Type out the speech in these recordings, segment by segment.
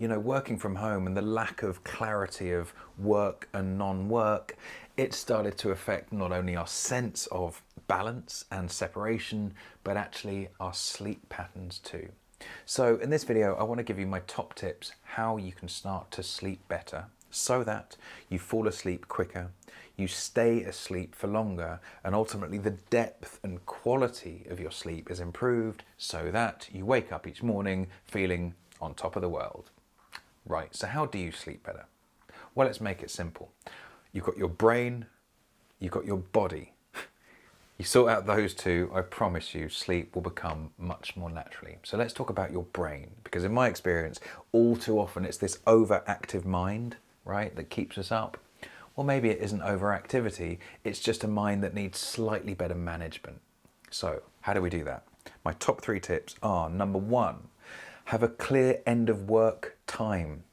you know, working from home and the lack of clarity of work and non-work, it started to affect not only our sense of balance and separation, but actually our sleep patterns too. So in this video, I want to give you my top tips how you can start to sleep better so that you fall asleep quicker, you stay asleep for longer, and ultimately the depth and quality of your sleep is improved so that you wake up each morning feeling on top of the world. Right, so how do you sleep better? Well, let's make it simple. You've got your brain, you've got your body. You sort out those two, I promise you, sleep will become much more naturally. So let's talk about your brain, because in my experience, all too often it's this overactive mind, right, that keeps us up. Or maybe it isn't overactivity, it's just a mind that needs slightly better management. So how do we do that? My top 3 tips are, number 1, have a clear end of work time.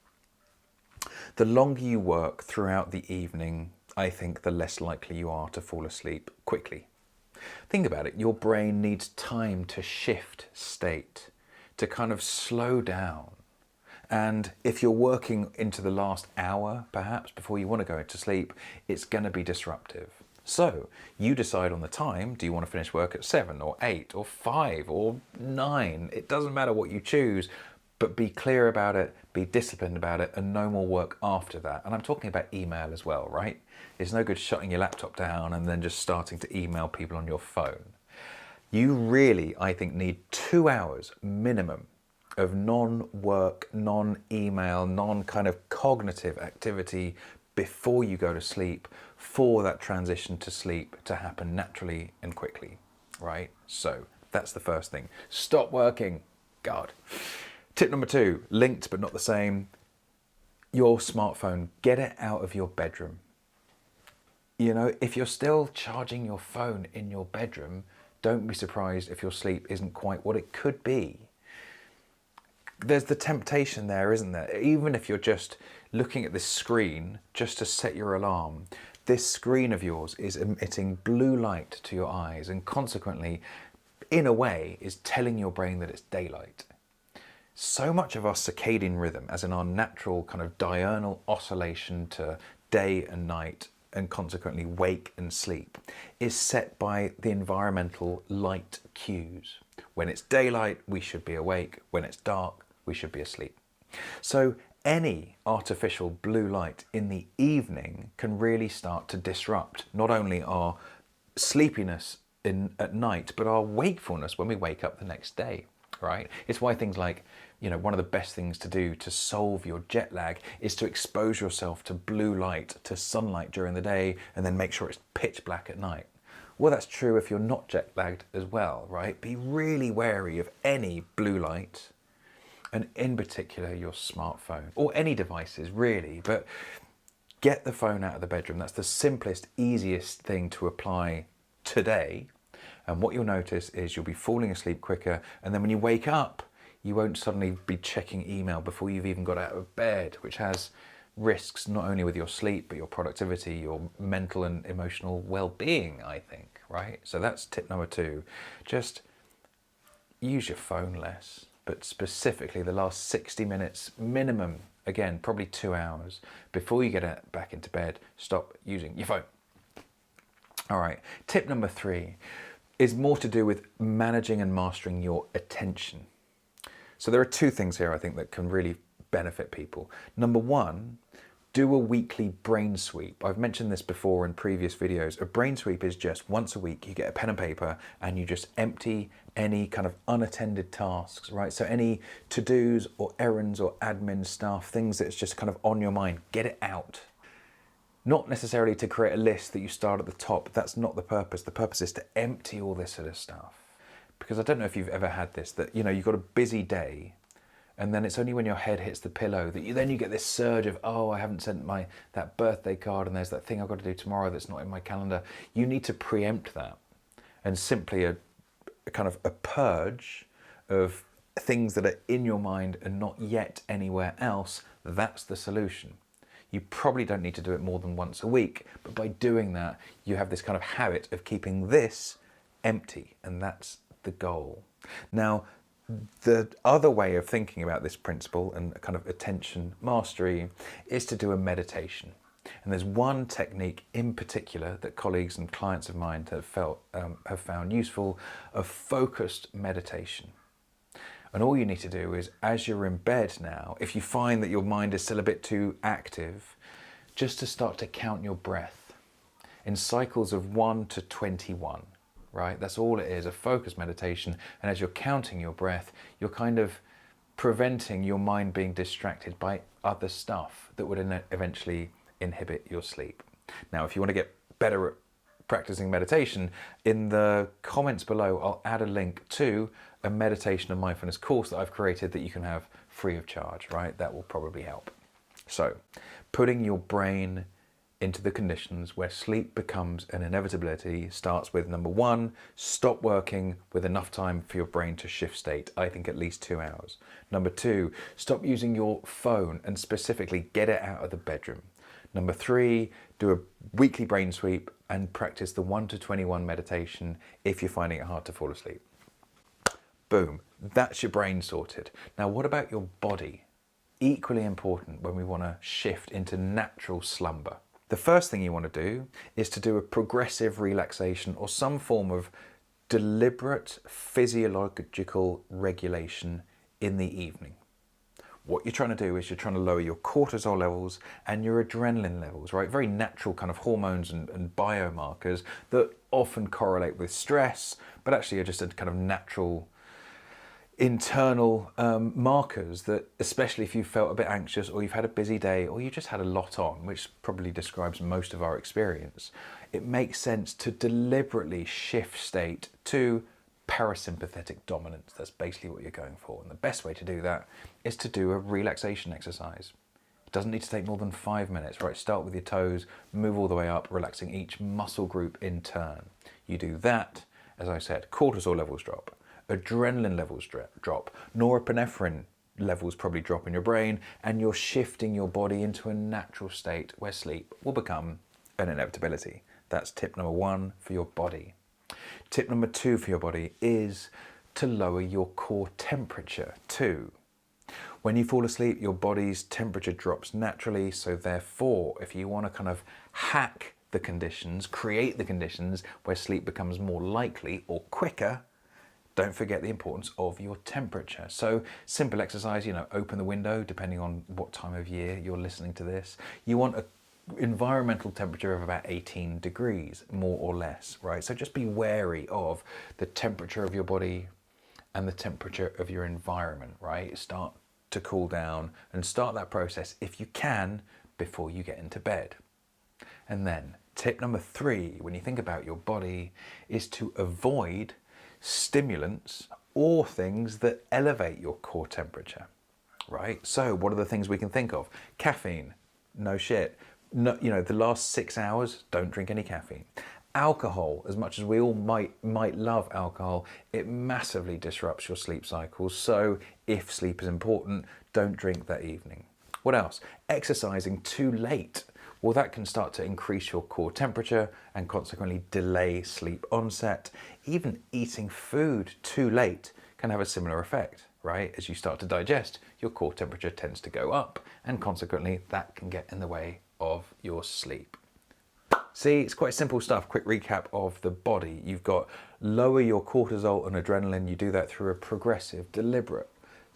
The longer you work throughout the evening, I think the less likely you are to fall asleep quickly. Think about it, your brain needs time to shift state, to kind of slow down. And if you're working into the last hour, perhaps, before you want to go to sleep, it's going to be disruptive. So you decide on the time. Do you want to finish work at 7 or 8 or 5 or 9? It doesn't matter what you choose, but be clear about it, be disciplined about it, and no more work after that. And I'm talking about email as well, right? It's no good shutting your laptop down and then just starting to email people on your phone. You really, I think, need 2 hours minimum of non-work, non-email, non-kind of cognitive activity before you go to sleep for that transition to sleep to happen naturally and quickly, right? So that's the first thing. Stop working. God. Tip number 2, linked but not the same, your smartphone, get it out of your bedroom. You know, if you're still charging your phone in your bedroom, don't be surprised if your sleep isn't quite what it could be. There's the temptation there, isn't there? Even if you're just looking at this screen just to set your alarm, this screen of yours is emitting blue light to your eyes and consequently, in a way, is telling your brain that it's daylight. So much of our circadian rhythm, as in our natural kind of diurnal oscillation to day and night, and consequently wake and sleep, is set by the environmental light cues. When it's daylight, we should be awake. When it's dark, we should be asleep. So any artificial blue light in the evening can really start to disrupt not only our sleepiness at night, but our wakefulness when we wake up the next day, right? It's why things like, you know, one of the best things to do to solve your jet lag is to expose yourself to blue light, to sunlight during the day, and then make sure it's pitch black at night. Well, that's true if you're not jet lagged as well, right? Be really wary of any blue light, and in particular your smartphone, or any devices really, but get the phone out of the bedroom. That's the simplest, easiest thing to apply today. And what you'll notice is you'll be falling asleep quicker, and then when you wake up, you won't suddenly be checking email before you've even got out of bed, which has risks not only with your sleep, but your productivity, your mental and emotional well-being, I think, right? So that's tip number 2. Just use your phone less, but specifically the last 60 minutes minimum, again, probably 2 hours, before you get back into bed, stop using your phone. All right, tip number 3 is more to do with managing and mastering your attention. So there are 2 things here I think that can really benefit people. Number 1, do a weekly brain sweep. I've mentioned this before in previous videos. A brain sweep is just once a week, you get a pen and paper and you just empty any kind of unattended tasks, right? So any to-dos or errands or admin stuff, things that's just kind of on your mind, get it out. Not necessarily to create a list that you start at the top. That's not the purpose. The purpose is to empty all this sort of stuff. Because I don't know if you've ever had this, that, you know, you've got a busy day and then it's only when your head hits the pillow that you get this surge of, oh, I haven't sent that birthday card and there's that thing I've got to do tomorrow that's not in my calendar. You need to preempt that, and simply a kind of a purge of things that are in your mind and not yet anywhere else. That's the solution. You probably don't need to do it more than once a week, but by doing that, you have this kind of habit of keeping this empty, and that's the goal. Now, The other way of thinking about this principle and kind of attention mastery is to do a meditation. And there's one technique in particular that colleagues and clients of mine have found useful, a focused meditation. And all you need to do is, as you're in bed now, if you find that your mind is still a bit too active, just to start to count your breath in cycles of 1 to 21, right? That's all it is, a focused meditation. And as you're counting your breath, you're kind of preventing your mind being distracted by other stuff that would eventually inhibit your sleep. Now, if you want to get better at practicing meditation, in the comments below, I'll add a link to a meditation and mindfulness course that I've created that you can have free of charge, right? That will probably help. So, putting your brain into the conditions where sleep becomes an inevitability starts with number 1, stop working with enough time for your brain to shift state. I think at least 2 hours. Number 2, stop using your phone and specifically get it out of the bedroom. Number 3, do a weekly brain sweep and practice the 1 to 21 meditation if you're finding it hard to fall asleep. Boom, that's your brain sorted. Now, what about your body? Equally important when we want to shift into natural slumber. The first thing you want to do is to do a progressive relaxation or some form of deliberate physiological regulation in the evening. What you're trying to do is you're trying to lower your cortisol levels and your adrenaline levels, right? Very natural kind of hormones and biomarkers that often correlate with stress, but actually are just a kind of natural internal markers that, especially if you felt a bit anxious or you've had a busy day or you just had a lot on, which probably describes most of our experience, it makes sense to deliberately shift state to parasympathetic dominance. That's basically what you're going for. And the best way to do that is to do a relaxation exercise. It doesn't need to take more than 5 minutes, right? Start with your toes, move all the way up, relaxing each muscle group in turn. You do that, as I said, cortisol levels drop, adrenaline levels drop, norepinephrine levels probably drop in your brain, and you're shifting your body into a natural state where sleep will become an inevitability. That's tip number 1 for your body. Tip number 2 for your body is to lower your core temperature too. When you fall asleep, your body's temperature drops naturally, so therefore, if you want to kind of hack the conditions, create the conditions where sleep becomes more likely or quicker, don't forget the importance of your temperature. So simple exercise, open the window, depending on what time of year you're listening to this. You want an environmental temperature of about 18 degrees, more or less, right? So just be wary of the temperature of your body and the temperature of your environment, right? Start to cool down and start that process, if you can, before you get into bed. And then tip number 3, when you think about your body, is to avoid stimulants or things that elevate your core temperature, right? So what are the things we can think of? Caffeine, no shit. No, the last 6 hours, don't drink any caffeine. Alcohol, as much as we all might love alcohol, it massively disrupts your sleep cycles. So if sleep is important, don't drink that evening. What else? Exercising too late. Well, that can start to increase your core temperature and consequently delay sleep onset. Even eating food too late can have a similar effect, right? As you start to digest, your core temperature tends to go up and consequently that can get in the way of your sleep. See, it's quite simple stuff. Quick recap of the body. You've got lower your cortisol and adrenaline. You do that through a progressive, deliberate,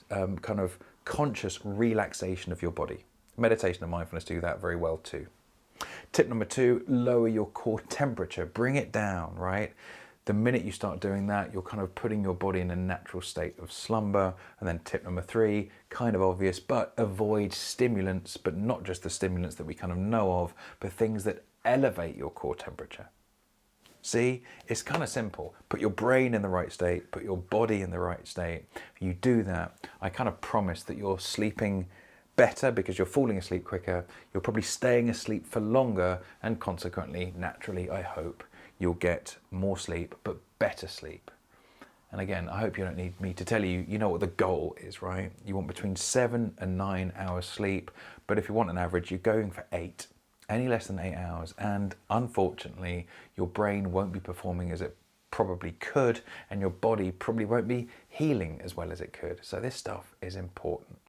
kind of conscious relaxation of your body. Meditation and mindfulness do that very well too. Tip number 2, lower your core temperature. Bring it down, right? The minute you start doing that, you're kind of putting your body in a natural state of slumber. And then tip number 3, kind of obvious, but avoid stimulants, but not just the stimulants that we kind of know of, but things that elevate your core temperature. See, it's kind of simple. Put your brain in the right state, put your body in the right state. If you do that, I kind of promise that you're sleeping better because you're falling asleep quicker, you're probably staying asleep for longer, and consequently, naturally, I hope, you'll get more sleep, but better sleep. And again, I hope you don't need me to tell you, you know what the goal is, right? You want between 7 and 9 hours sleep, but if you want an average, you're going for 8. Any less than 8 hours, and unfortunately, your brain won't be performing as it probably could, and your body probably won't be healing as well as it could. So this stuff is important.